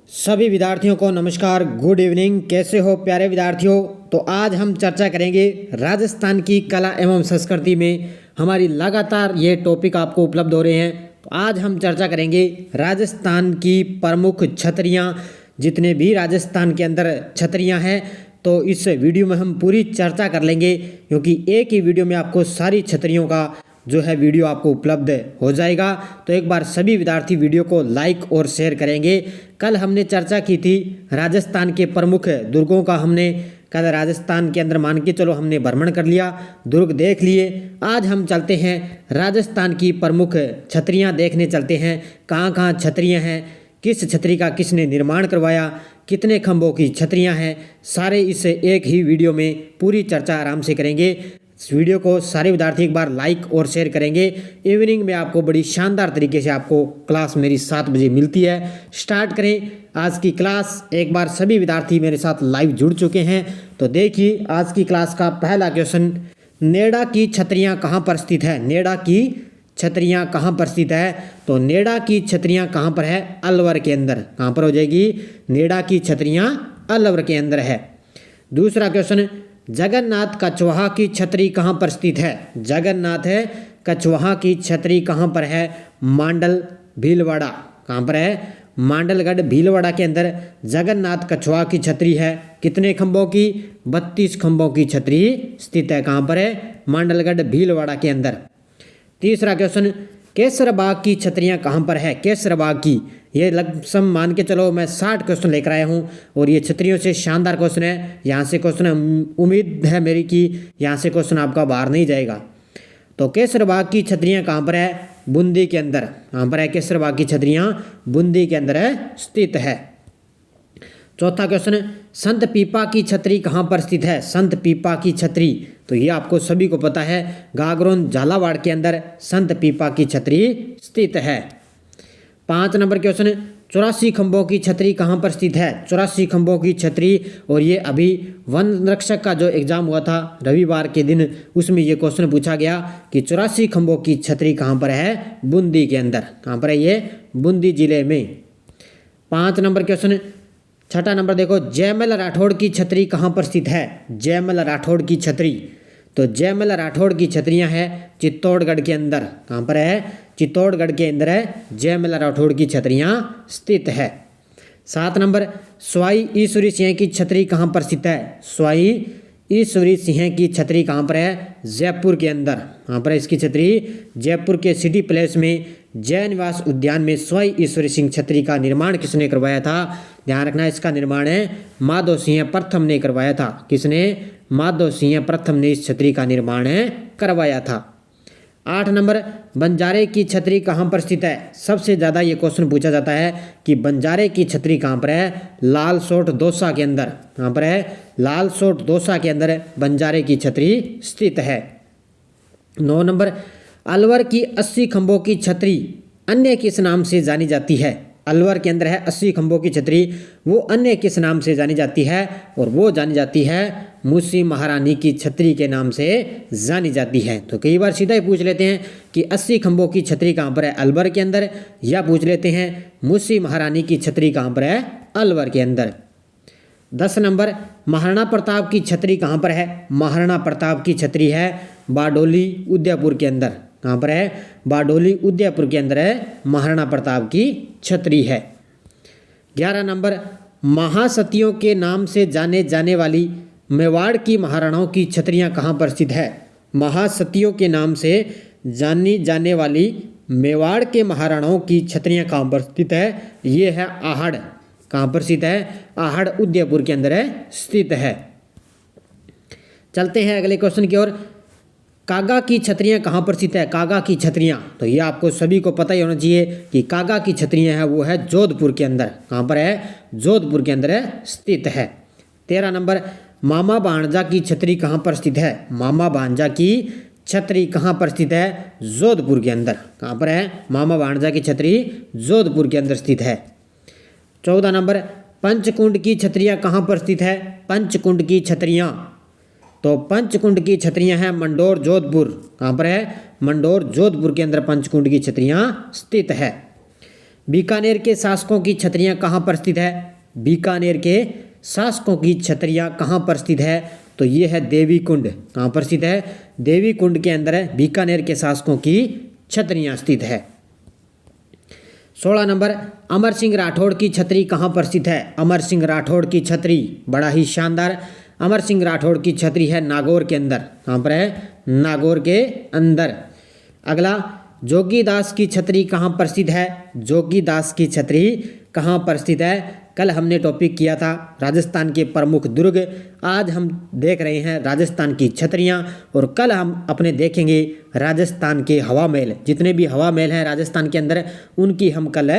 सभी विद्यार्थियों को नमस्कार, गुड इवनिंग। कैसे हो प्यारे विद्यार्थियों। तो आज हम चर्चा करेंगे राजस्थान की कला एवं संस्कृति में हमारी लगातार ये टॉपिक आपको उपलब्ध हो रहे हैं। तो आज हम चर्चा करेंगे राजस्थान की प्रमुख छतरियाँ, जितने भी राजस्थान के अंदर छतरियाँ हैं। तो इस वीडियो में हम पूरी चर्चा कर लेंगे, क्योंकि एक ही वीडियो में आपको सारी छतरियों का जो है वीडियो आपको उपलब्ध हो जाएगा। तो एक बार सभी विद्यार्थी वीडियो को लाइक और शेयर करेंगे। कल हमने चर्चा की थी राजस्थान के प्रमुख दुर्गों का। हमने कल राजस्थान के अंदर मान के चलो हमने भ्रमण कर लिया, दुर्ग देख लिए। आज हम चलते हैं राजस्थान की प्रमुख छतरियाँ देखने चलते हैं। कहाँ कहाँ छतरियाँ हैं, किस छतरी का किसने निर्माण करवाया, कितने खंभों की छतरियाँ हैं, सारे इस एक ही वीडियो में पूरी चर्चा आराम से करेंगे। इस वीडियो को सारे विद्यार्थी एक बार लाइक और शेयर करेंगे। इवनिंग में आपको बड़ी शानदार तरीके से आपको क्लास मेरी 7 बजे मिलती है। स्टार्ट करें आज की क्लास। एक बार सभी विद्यार्थी मेरे साथ लाइव जुड़ चुके हैं। तो देखिए आज की क्लास का पहला क्वेश्चन, नेडा की छतरियाँ कहाँ पर स्थित है। नेडा की छतरियाँ कहाँ पर स्थित है। तो नेडा की छतरियाँ कहाँ पर है, अलवर के अंदर। कहाँ पर हो जाएगी, नेडा की छतरियाँ अलवर के अंदर है। दूसरा क्वेश्चन, जगन्नाथ कछवाहा की छतरी कहाँ पर स्थित है। जगन्नाथ है कछवाहा की छतरी कहाँ पर है, मांडल भीलवाड़ा। कहाँ पर है, मांडलगढ़ भीलवाड़ा के अंदर जगन्नाथ कछवाहा की छतरी है। कितने खंभों की, 32 खंभों की छतरी स्थित है। कहाँ पर है, मांडलगढ़ भीलवाड़ा के अंदर। तीसरा क्वेश्चन, केसरबाग की छतरियाँ कहाँ पर है। केसरबाग की, ये लमसम मान के चलो मैं 60 क्वेश्चन लेकर आया हूँ और ये छतरियों से शानदार क्वेश्चन है। यहाँ से क्वेश्चन उम्मीद है मेरी कि यहाँ से क्वेश्चन आपका बाहर नहीं जाएगा। तो केसरबाग की छतरियाँ कहाँ पर है, बूंदी के अंदर। कहाँ पर है, केसरबाग की छतरियाँ बूंदी के अंदर है स्थित है। चौथा क्वेश्चन, संत पीपा की छतरी कहाँ पर स्थित है। संत पीपा की छतरी, तो ये आपको सभी को पता है, गागरोन झालावाड़ के अंदर संत पीपा की छतरी स्थित है। 5 नंबर क्वेश्चन, 84 खंभों की छतरी कहाँ पर स्थित है। 84 खंभों की छतरी, और ये अभी वन रक्षक का जो एग्जाम हुआ था रविवार के दिन, उसमें ये क्वेश्चन पूछा गया कि 84 खंभों की छतरी कहाँ पर है, बूंदी के अंदर। कहाँ पर है ये, बूंदी जिले में। 5 नंबर क्वेश्चन, 6ठा नंबर देखो, जयमल राठौड़ की छतरी कहाँ पर स्थित है। जयमल राठौड़ की छतरी, तो जयमल राठौड़ की छतरियाँ हैं चित्तौड़गढ़ के अंदर। कहाँ पर है, चित्तौड़गढ़ के अंदर है जयमल राठौड़ की छतरियाँ स्थित है। 7 नंबर, स्वाई ईश्वरी सिंह की छतरी कहाँ पर स्थित है। स्वाई ईश्वरी सिंह की छतरी कहाँ पर है, जयपुर के अंदर। कहाँ पर है इसकी छतरी, जयपुर के सिटी पैलेस में जय निवास उद्यान में स्वाई ईश्वरी सिंह छतरी का निर्माण किसने करवाया था। ध्यान रखना, इसका निर्माण है माधव सिंह प्रथम ने करवाया था। किसने, माधव सिंह प्रथम ने इस छतरी का निर्माण करवाया था। 8 नंबर, बंजारे की छतरी कहाँ पर स्थित है। सबसे ज़्यादा ये क्वेश्चन पूछा जाता है कि बंजारे की छतरी कहाँ पर है, लालसोट दौसा के अंदर। कहाँ पर है, लालसोट दौसा के अंदर बंजारे की छतरी स्थित है। 9 नंबर, अलवर की 80 खंभों की छतरी अन्य किस नाम से जानी जाती है। अलवर के अंदर है 80 खंभों की छतरी, वो अन्य किस नाम से जानी जाती है, और वो जानी जाती है मूसी महारानी की छतरी के नाम से जानी जाती है। तो कई बार सीधा ही पूछ लेते हैं कि 80 खंभों की छतरी कहाँ पर है, अलवर के अंदर, या पूछ लेते हैं मूसी महारानी की छतरी कहाँ पर है, अलवर के अंदर। 10 नंबर, महाराणा प्रताप की छतरी कहाँ पर है। महाराणा प्रताप की छतरी है बारडोली उदयपुर के अंदर। कहाँ पर है, बारडोली उदयपुर के अंदर है महाराणा प्रताप की छतरी है। 11 नंबर, महासतियों के नाम से जाने जाने वाली मेवाड़ की महाराणाओं की छतरियाँ कहाँ पर स्थित है। महासतियों के नाम से जानी जाने वाली मेवाड़ के महाराणाओं की छतरियाँ कहाँ पर स्थित है, ये है आहड़। कहाँ पर स्थित है, आहड़ उदयपुर के अंदर है स्थित है। चलते हैं अगले क्वेश्चन की ओर। कागा की छतरियाँ कहाँ पर स्थित है। कागा की छतरियाँ, तो ये आपको सभी को पता ही होना चाहिए कि कागा की छतरियाँ हैं वो है जोधपुर के अंदर। कहाँ पर है, जोधपुर के अंदर है स्थित है। 13 नंबर, मामा भांजा की छतरी कहाँ पर स्थित है। मामा भांजा की छतरी कहाँ पर स्थित है, जोधपुर के अंदर। कहाँ पर है, मामा भांजा की छतरी जोधपुर के अंदर स्थित है। 14 नंबर, पंचकुंड की छतरियाँ कहाँ पर स्थित है। पंचकुंड की छतरियाँ, तो पंचकुंड की छतरियाँ हैं मंडोर जोधपुर। कहाँ पर है, मंडोर जोधपुर के अंदर पंचकुंड की छतरियाँ स्थित है। बीकानेर के शासकों की छतरियाँ कहाँ पर स्थित है? बीकानेर के शासकों की छतरियाँ कहाँ पर स्थित है? तो ये है देवी कुंड। कहाँ पर स्थित है? देवी कुंड के अंदर है बीकानेर के शासकों की छतरियाँ स्थित है। 16 नंबर, अमर सिंह राठौड़ की छतरी कहाँ पर स्थित है? अमर सिंह राठौड़ की छतरी बड़ा ही शानदार, अमर सिंह राठौड़ की छतरी है नागौर के अंदर। कहाँ पर है? नागौर के अंदर। अगला, जोगीदास की छतरी कहाँ पर स्थित है? जोगीदास की छतरी कहाँ पर स्थित है? कल हमने टॉपिक किया था राजस्थान के प्रमुख दुर्ग, आज हम देख रहे हैं राजस्थान की छतरियाँ, और कल हम अपने देखेंगे राजस्थान के हवा महल। जितने भी हवा महल हैं राजस्थान के अंदर उनकी हम कल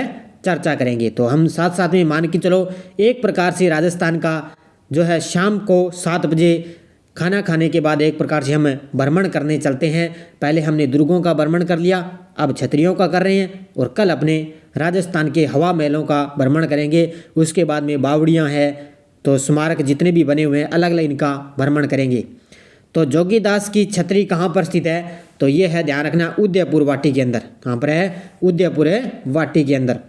चर्चा करेंगे। तो हम साथ साथ में मान के चलो एक प्रकार से राजस्थान का जो है शाम को 7 बजे खाना खाने के बाद एक प्रकार से हम भ्रमण करने चलते हैं। पहले हमने दुर्गों का भ्रमण कर लिया, अब छतरियों का कर रहे हैं, और कल अपने राजस्थान के हवा महलों का भ्रमण करेंगे। उसके बाद में बावड़ियाँ हैं, तो स्मारक जितने भी बने हुए हैं अलग अलग इनका भ्रमण करेंगे। तो जोगीदास की छतरी कहाँ पर स्थित है? तो ये है, ध्यान रखना, उदयपुर वाटी के अंदर। कहाँ पर है? उदयपुर वाटी के अंदर।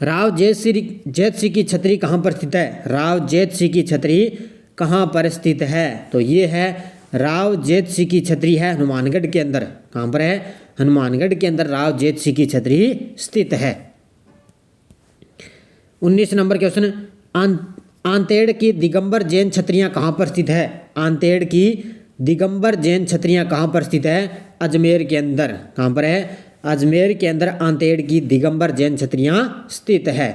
राव जेठ सिंह की छतरी कहाँ पर स्थित है? राव जेठ सिंह की छतरी कहाँ पर स्थित है? तो ये है राव जेठ सिंह की छतरी है हनुमानगढ़ के अंदर। कहाँ पर है? हनुमानगढ़ के अंदर राव जेठ सिंह की छतरी स्थित है। 19 नंबर क्वेश्चन, आंतेड़ की दिगंबर जैन छतरियाँ कहाँ पर स्थित है? आंतेड़ की दिगंबर जैन छतरियाँ कहाँ पर स्थित है? अजमेर के अंदर। कहाँ पर है? अजमेर के अंदर आंतेड़ की दिगंबर जैन छतरियाँ स्थित है।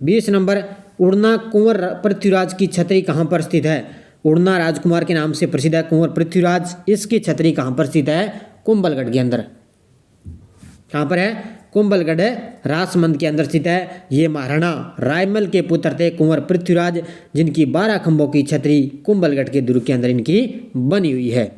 20 नंबर, उड़ना कुंवर पृथ्वीराज की छतरी कहाँ पर स्थित है? उड़ना राजकुमार के नाम से प्रसिद्ध है कुंवर पृथ्वीराज, इसकी छतरी कहाँ पर स्थित है? कुंभलगढ़ के अंदर। कहाँ पर है? कुंभलगढ़ राजमंद के अंदर स्थित है। ये महाराणा रायमल के पुत्र थे कुंवर पृथ्वीराज, जिनकी 12 खंभों की छतरी कुंभलगढ़ के दुर्ग के अंदर इनकी बनी हुई है।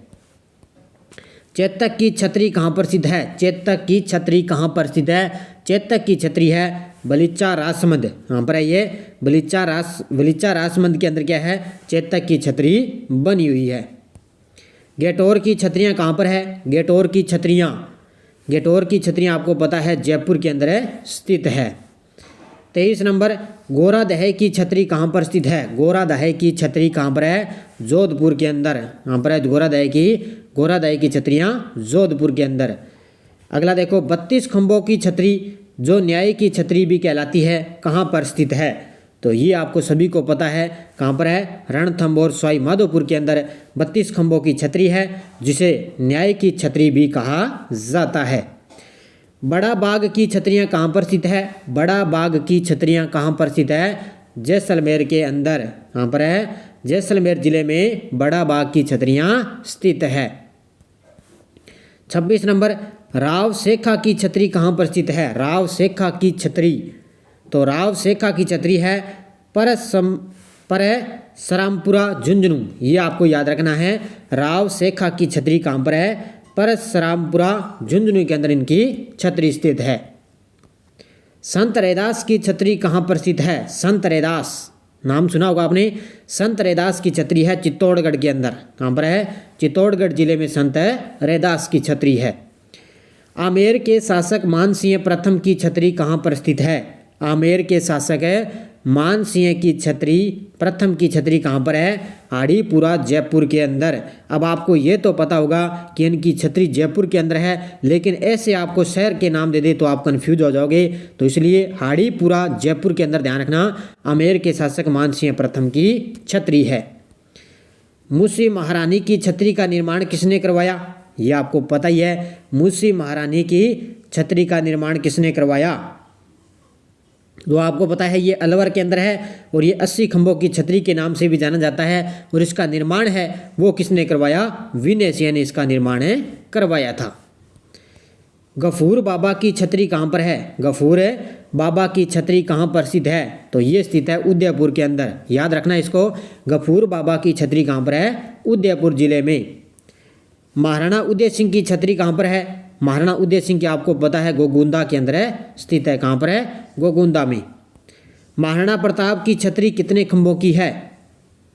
चेतक की छतरी कहाँ पर स्थित है? चेतक की छतरी कहाँ पर स्थित है? चेतक की छतरी है बलीचा राजमंद। कहाँ पर है ये? बलीचा राजमंद के अंदर क्या है? चेतक की छतरी बनी हुई है। गेटौर की छतरियाँ कहाँ पर है? गेटौर की छतरियाँ आपको पता है जयपुर के अंदर स्थित है। 23 नंबर, गोरादह की छतरी कहाँ पर स्थित है? गोरादह की छतरी कहाँ पर है? जोधपुर के अंदर। कहाँ पर है? गोरादह की छतरियाँ जोधपुर के अंदर। अगला देखो, 32 खंभों की छतरी जो न्याय की छतरी भी कहलाती है कहाँ पर स्थित है? तो ये आपको सभी को पता है। कहाँ पर है? रणथंभौर सवाई माधोपुर के अंदर 32 खंभों की छतरी है, जिसे न्याय की छतरी भी कहा जाता है। बड़ा बाग की छतरियाँ कहाँ पर स्थित है? बड़ा बाग की छतरियाँ कहाँ पर स्थित है? जैसलमेर के अंदर। कहाँ पर है? जैसलमेर जिले में बड़ा बाग की छतरियाँ स्थित है। 26 नंबर, राव शेखा की छतरी कहाँ पर स्थित है? राव शेखा की छतरी, तो राव शेखा की छतरी है परसरामपुरा झुंझुनू। ये आपको याद रखना है। राव शेखा की छतरी कहाँ पर है? परसरामपुरा झुंझुनू के अंदर इनकी छतरी स्थित है। संत रैदास की छतरी कहाँ पर स्थित है? संत रैदास नाम सुना होगा आपने। संत रैदास की छतरी है चित्तौड़गढ़ के अंदर। कहाँ पर है? चित्तौड़गढ़ जिले में संत रैदास की छतरी है। आमेर के शासक मानसिंह प्रथम की छतरी कहाँ पर स्थित है? आमेर के शासक मानसिंह की छतरी प्रथम की छतरी कहाँ पर है? हाड़ीपुरा जयपुर के अंदर। अब आपको ये तो पता होगा कि इनकी छतरी जयपुर के अंदर है, लेकिन ऐसे आपको शहर के नाम दे दे तो आप कंफ्यूज हो जाओगे, तो इसलिए हाड़ीपुरा जयपुर के अंदर ध्यान रखना आमेर के शासक मानसिंह प्रथम की छतरी है। मूसी महारानी की छतरी का निर्माण किसने करवाया? ये आपको पता ही है। मूसी महारानी की छतरी का निर्माण किसने करवाया? तो आपको पता है ये अलवर के अंदर है, और ये 80 खंभों की छतरी के नाम से भी जाना जाता है। और इसका निर्माण है वो किसने करवाया? विनय सिंह ने इसका निर्माण करवाया था। गफूर बाबा की छतरी कहाँ पर है? गफूर बाबा की छतरी कहाँ पर स्थित है? तो ये स्थित है उदयपुर के अंदर। याद रखना इसको, गफूर बाबा की छतरी कहाँ पर है? उदयपुर जिले में। महाराणा उदय सिंह की छतरी कहाँ पर है? महाराणा उदय सिंह की आपको पता है गोगुंदा के अंदर स्थित है। कहाँ पर है? गोगुंदा में। महाराणा प्रताप की छतरी कितने खंभों की है?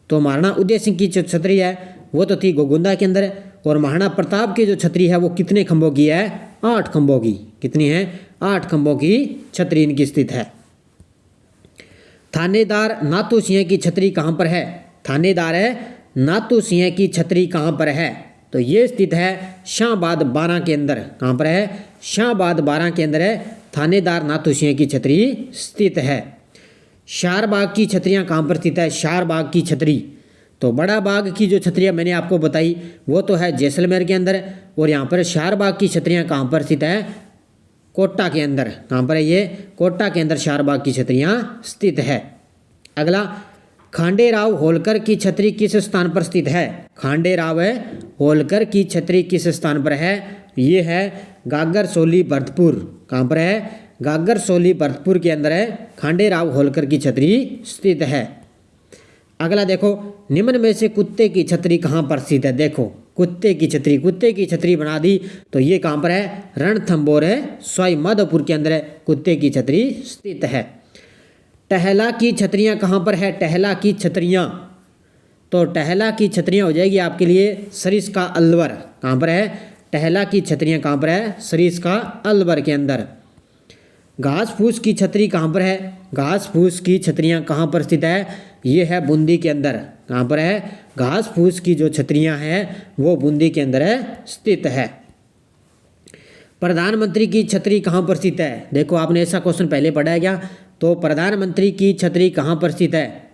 तो महाराणा उदय सिंह की जो छतरी है वो तो थी गोगुंदा के अंदर, और महाराणा प्रताप की जो छतरी है वो कितने खंभों की है? 8 खंभों की। कितनी है? 8 खंभों की छतरी इनकी स्थित है। थानेदार नाथू सिंह की छतरी कहाँ पर है? थानेदार है नाथू सिंह की छतरी कहाँ पर है? तो ये स्थित है शाहबाद 12 के अंदर। कहाँ पर है? शाहबाद 12 के अंदर है थानेदार नाथू सिंह की छतरी स्थित है। शारबाग की छतरियाँ कहाँ पर स्थित है? शारबाग की छतरी, तो बड़ा बाग की जो छतरियाँ मैंने आपको बताई वो तो है जैसलमेर के अंदर, और यहाँ पर शारबाग की छतरियाँ कहाँ पर स्थित है? कोटा के अंदर। कहाँ पर है ये? कोटा के अंदर शारबाग की छतरियाँ स्थित है। अगला, खांडेराव होलकर की छतरी किस स्थान पर स्थित है? खांडेराव होलकर की छतरी किस स्थान पर है? ये है गागरसोली भरतपुर। कहाँ पर है? गागरसोली भरतपुर के अंदर है खांडेराव होलकर की छतरी स्थित है। अगला देखो, निम्न में से कुत्ते की छतरी कहाँ पर स्थित है? देखो कुत्ते की छतरी बना दी, तो ये कहाँ पर है? रणथंभौर है सवाई माधोपुर के अंदर है कुत्ते की छतरी स्थित है। टहला की छतरियाँ कहाँ पर है? टहला की छतरियाँ, तो टहला की छतरियाँ हो जाएगी आपके लिए सरिस्का अलवर। कहाँ पर है? टहला की छतरियाँ कहाँ पर है? सरिस्का अलवर के अंदर। घास फूस की छतरी कहाँ पर है? घास फूस की छतरियाँ कहाँ पर स्थित है? ये है बूंदी के अंदर। कहाँ पर है? घास फूस की जो छतरियाँ हैं वो बूंदी के अंदर है स्थित है। प्रधानमंत्री की छतरी कहाँ पर स्थित है? देखो आपने ऐसा क्वेश्चन पहले पढ़ा है क्या? तो प्रधानमंत्री की छतरी कहाँ पर स्थित है?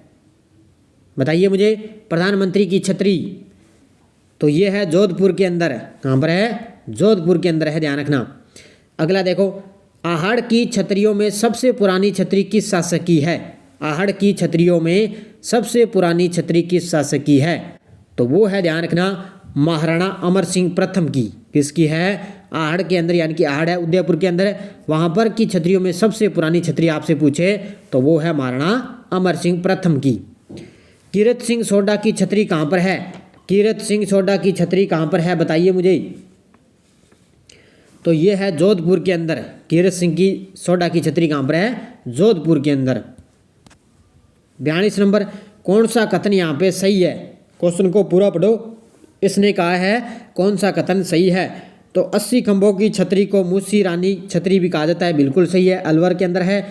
बताइए मुझे। प्रधानमंत्री की छतरी, तो ये है जोधपुर के अंदर। कहाँ पर है? जोधपुर के अंदर है, ध्यान रखना। अगला देखो, आहड़ की छतरियों में सबसे पुरानी छतरी किस शासक की है? आहड़ की छतरियों में सबसे पुरानी छतरी किस शासक की है? तो वो है, ध्यान रखना, महाराणा अमर सिंह प्रथम की। किसकी है? आहड़ के अंदर, यानी कि आहड़ है उदयपुर के अंदर, वहाँ पर की छतरियों में सबसे पुरानी छतरी आपसे पूछे तो वो है महाराणा अमर सिंह प्रथम की। कीरत सिंह सोडा की छतरी कहाँ पर है? कीरत सिंह सोडा की छतरी कहाँ पर है? बताइए मुझे। तो ये है जोधपुर के अंदर। कीरत सिंह की सोडा की छतरी कहाँ पर है? जोधपुर के अंदर। 42 नंबर, कौन सा कथन यहाँ पे सही है? क्वेश्चन को पूरा पढ़ो। इसने कहा है कौन सा कथन सही है? तो 80 खंभों की छतरी को मूसी रानी छतरी भी कहा जाता है, बिल्कुल सही है, अलवर के अंदर है।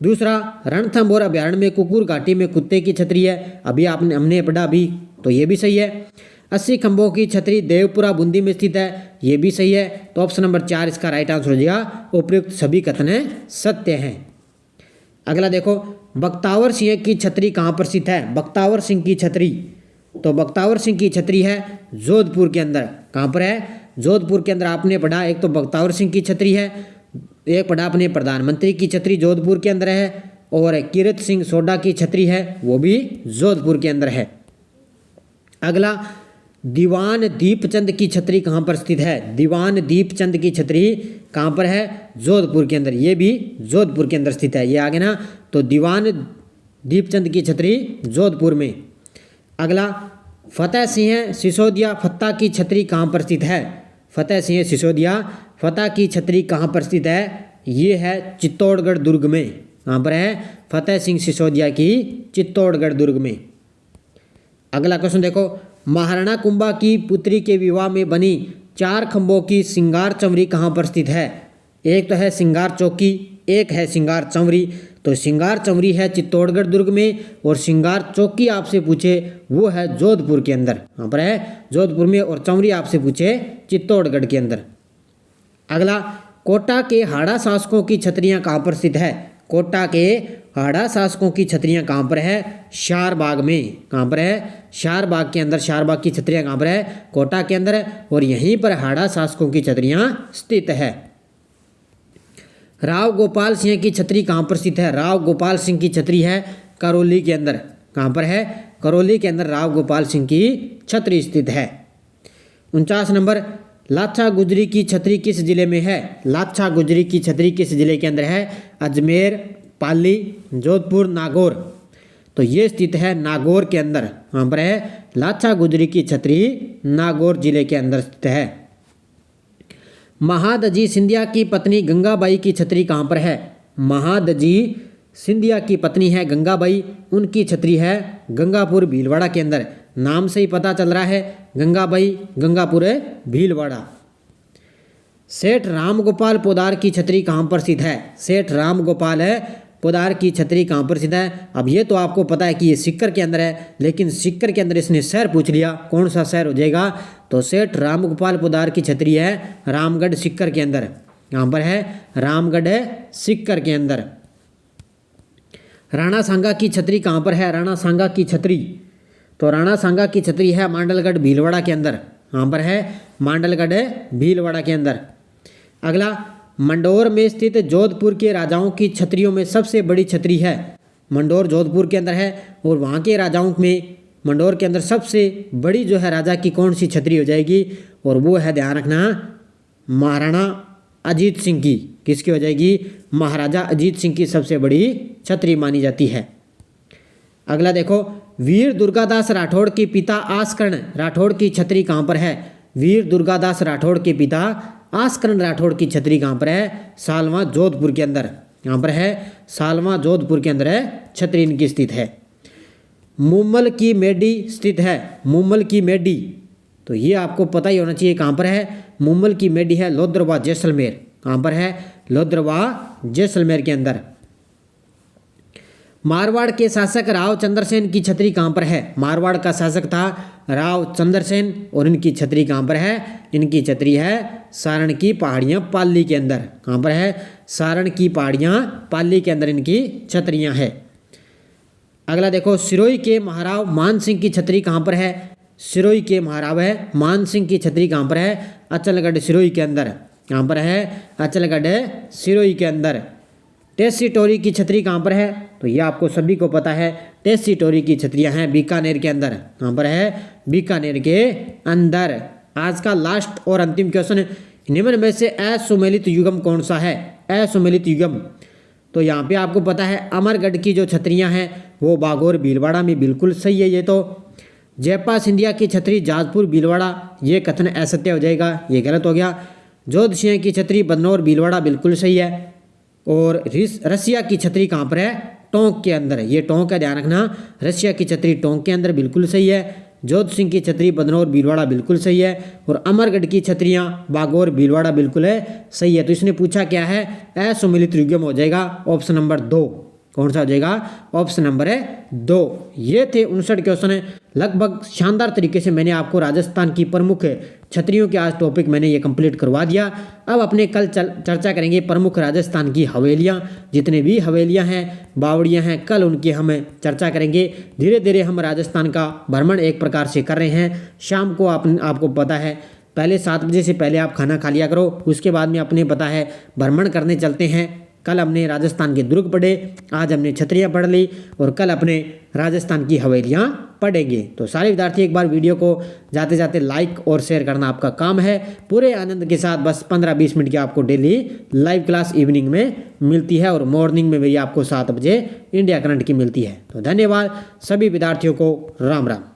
दूसरा, रणथंभौर अभ्यारण्य में कुकुर घाटी में कुत्ते की छतरी है, अभी हमने पढ़ा अभी, तो ये भी सही है। 80 खंभों की छतरी देवपुरा बूंदी में स्थित है, ये भी सही है। तो ऑप्शन नंबर 4 इसका राइट आंसर हो जाएगा। उपयुक्त सभी कथन सत्य हैं। अगला देखो, बख्तावर सिंह की छतरी कहाँ पर स्थित है? बख्तावर सिंह की छतरी, तो बख्तावर सिंह की छतरी है जोधपुर के अंदर। कहाँ पर है? जोधपुर के अंदर। आपने पढ़ा एक तो बख्तावर सिंह की छतरी है, एक पढ़ा आपने प्रधानमंत्री की छतरी जोधपुर के अंदर है, और कीरत सिंह सोडा की छतरी है वो भी जोधपुर के अंदर है। अगला, दीवान दीपचंद की छतरी कहाँ पर स्थित है? दीवान दीपचंद की छतरी कहाँ पर है? जोधपुर के अंदर, ये भी जोधपुर के अंदर स्थित है। ये आगे ना, तो दीवान दीपचंद की छतरी जोधपुर में। अगला, फतेह सिंह सिसोदिया फत्ता की छतरी कहाँ पर स्थित है? फतेह सिंह सिसोदिया फत्ता की छतरी कहाँ पर स्थित है? ये है चित्तौड़गढ़ दुर्ग में। कहाँ पर है? फतेह सिंह सिसोदिया की चित्तौड़गढ़ दुर्ग में। अगला क्वेश्चन देखो, महाराणा कुंभा की पुत्री के विवाह में बनी 4 खंभों की सिंगार चंवरी कहाँ पर स्थित है? एक तो है सिंगार चौकी, एक है सिंगार चंवरी। तो सिंगार चंवरी है चित्तौड़गढ़ दुर्ग में, और सिंगार चौकी आपसे पूछे वो है जोधपुर के अंदर। कहाँ पर है? जोधपुर में। और चंवरी आपसे पूछे चित्तौड़गढ़ के अंदर। अगला, कोटा के हाड़ा शासकों की छतरियाँ कहाँ पर स्थित है? कोटा के हाड़ा शासकों की छतरियाँ कहाँ पर है? शारबाग में। कहाँ पर है? शारबाग के अंदर। शारबाग की छतरियाँ कहाँ पर है? कोटा के अंदर, और यहीं पर हाड़ा शासकों की छतरियाँ स्थित है। राव गोपाल सिंह की छतरी कहाँ पर स्थित है? राव गोपाल सिंह की छतरी है करौली के अंदर। कहाँ पर है? करौली के अंदर राव गोपाल सिंह की छतरी स्थित है। 49 नंबर, लाछा गुजरी की छतरी किस जिले में है? लाछा गुजरी की छतरी किस जिले के अंदर है? अजमेर, पाली, जोधपुर, नागौर। तो ये स्थित है नागौर के अंदर। कहाँ पर है? लाछा गुजरी की छतरी नागौर जिले के अंदर स्थित है। महादजी सिंधिया की पत्नी गंगाबाई की छतरी कहाँ पर है? महादजी सिंधिया की पत्नी है गंगाबाई, उनकी छतरी है गंगापुर भीलवाड़ा के अंदर। नाम से ही पता चल रहा है, गंगाबाई, गंगापुर भीलवाड़ा। सेठ रामगोपाल पोदार की छतरी कहाँ पर स्थित है? सेठ रामगोपाल है पोदार की छतरी कहाँ पर स्थित है? अब ये तो आपको पता है कि ये सीकर के अंदर है, लेकिन सीकर के अंदर इसने शहर पूछ लिया, कौन सा शहर हो जाएगा? तो सेठ रामगोपाल पोदार की छतरी है रामगढ़ सीकर के अंदर। यहाँ पर है रामगढ़ है सीकर के अंदर। राणा सांगा की छतरी कहाँ पर है? राणा सांगा की छतरी, तो राणा सांगा की छतरी है मांडलगढ़ भीलवाड़ा के अंदर। यहाँ पर है मांडलगढ़ भीलवाड़ा के अंदर। अगला, मंडोर में स्थित जोधपुर के राजाओं की छतरियों में सबसे बड़ी छतरी है। मंडोर जोधपुर के अंदर है और वहाँ के राजाओं में मंडोर के अंदर सबसे बड़ी जो है राजा की कौन सी छतरी हो जाएगी? और वो है, ध्यान रखना, महाराणा अजीत सिंह की। किसकी हो जाएगी? महाराजा अजीत सिंह की सबसे बड़ी छतरी मानी जाती है। अगला देखो, वीर दुर्गादास राठौड़ के पिता आसकर्ण राठौड़ की छतरी कहाँ पर है? वीर दुर्गादास राठौड़ के पिता आसकर्ण राठौड़ की छतरी कहाँ पर है? सालवा जोधपुर के अंदर। यहाँ पर है सालवा जोधपुर के अंदर है छतरी इनकी स्थित है। मुम्मल की मेडी स्थित है। मुम्मल की मेडी, तो ये आपको पता ही होना चाहिए कहाँ पर है। मुम्मल की मेडी है लोद्रवा जैसलमेर। कहाँ पर है? लोद्रवा जैसलमेर के अंदर। मारवाड़ के शासक राव चंद्रसेन की छतरी कहाँ पर है? मारवाड़ का शासक था राव चंद्रसेन और इनकी छतरी कहाँ पर है? इनकी छतरी है सारण की पहाड़ियाँ पाली के अंदर। कहाँ पर है? सारण की पहाड़ियाँ पाली के अंदर इनकी छतरियाँ है। अगला देखो, सिरोही के महाराव मान सिंह की छतरी कहाँ पर है? सिरोही के महाराव है मान सिंह की छतरी कहाँ पर है? अचलगढ़ सिरोही के अंदर। कहाँ पर है? अचलगढ़ सिरोही के अंदर। टेसी टोरी की छतरी कहाँ पर है? तो ये आपको सभी को पता है, टेसी टोरी की छतरियाँ हैं बीकानेर के अंदर। कहाँ पर है? बीकानेर के अंदर। आज का लास्ट और अंतिम क्वेश्चन, निम्न में से असुमेलित युगम कौन सा है? असुमेलित युगम, तो यहाँ पे आपको पता है अमरगढ़ की जो छतरियाँ हैं वो बागोर भीलवाड़ा में बिल्कुल सही है। ये तो जयपा सिंधिया की छतरी जाजपुर भीलवाड़ा, ये कथन असत्य हो जाएगा, ये गलत हो गया। जोध सिंह की छतरी बदनौर भीलवाड़ा बिल्कुल सही है। और रसिया की छतरी कहाँ पर है? टोंक के अंदर। ये टोंक का ध्यान रखना, रसिया की छतरी टोंक के अंदर बिल्कुल सही है। जोध सिंह की छतरी बदनौर भीलवाड़ा बिल्कुल सही है। और अमरगढ़ की छतरियाँ बागौर भीलवाड़ा बिल्कुल है सही है। तो इसने पूछा क्या है? असुमेलित युग्म हो जाएगा ऑप्शन नंबर 2। कौन सा हो जाएगा? ऑप्शन नंबर है 2। ये थे 59 क्वेश्चन। लगभग शानदार तरीके से मैंने आपको राजस्थान की प्रमुख छतरियों के आज टॉपिक मैंने ये कंप्लीट करवा दिया। अब अपने कल चर्चा करेंगे प्रमुख राजस्थान की हवेलियाँ, जितने भी हवेलियाँ हैं, बावड़ियाँ हैं, कल उनकी हम चर्चा करेंगे। धीरे धीरे हम राजस्थान का भ्रमण एक प्रकार से कर रहे हैं। शाम को आपको पता है पहले 7 बजे से पहले आप खाना खा लिया करो, उसके बाद में अपने पता है भ्रमण करने चलते हैं। कल हमने राजस्थान के दुर्ग पढ़े, आज हमने छतरियाँ पढ़ ली और कल अपने राजस्थान की हवेलियाँ पढ़ेंगे। तो सारे विद्यार्थी एक बार वीडियो को जाते जाते लाइक और शेयर करना आपका काम है। पूरे आनंद के साथ बस 15-20 मिनट की आपको डेली लाइव क्लास इवनिंग में मिलती है और मॉर्निंग में मेरी आपको 7 बजे इंडिया करंट की मिलती है। तो धन्यवाद सभी विद्यार्थियों को, राम राम।